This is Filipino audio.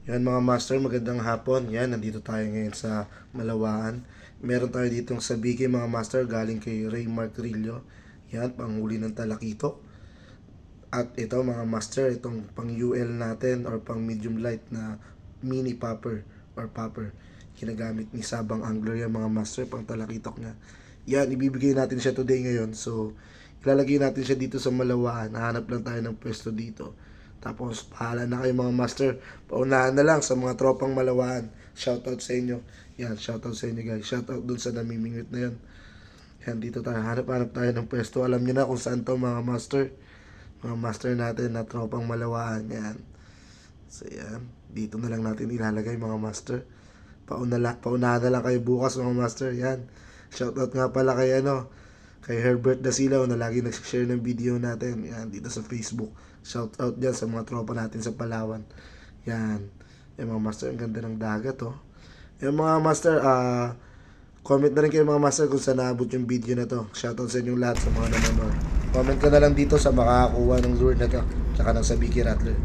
Yan mga master, magandang hapon. Yan, nandito tayo ngayon sa Malawaan. Meron tayo ditong sabiki mga master galing kay Ray Marcrillo. Yan, panghuli ng talakito. At ito mga master, itong pang UL natin or pang medium light na mini popper or popper. Ginagamit ni Sabang Angler yan mga master, pang talakitok niya. Yan, ibibigay natin siya today ngayon. So, ilalagay natin siya dito sa Malawaan. Nahanap lang tayo ng pwesto dito. Tapos, pahala na kayo mga master. Paunahan na lang sa mga tropang Malawaan. Shoutout sa inyo. Yan, shoutout sa inyo guys. Shoutout dun sa namimingwit na yan. Yan, dito tayo. Hanap-hanap tayo ng pwesto. Alam niyo na kung saan to mga master. Mga master natin na tropang Malawaan. Yan. So, yan. Dito na lang natin ilalagay mga master. Paunahan na lang kayo bukas mga master. Yan. Shoutout nga pala kay Herbert Dasilaw na lagi nag-share ng video natin. Yan, dito sa Facebook. Shoutout dyan sa mga tropa natin sa Palawan. Yan. Yan mga master, ang ganda ng dagat oh. Yan mga master, comment na rin kayo mga master kung saan naabot yung video na to. Shoutout sa inyong lahat sa mga nanonood. Comment ka na lang dito sa makakakuha ng lure na to. Tsaka ng Sabiki Rattler.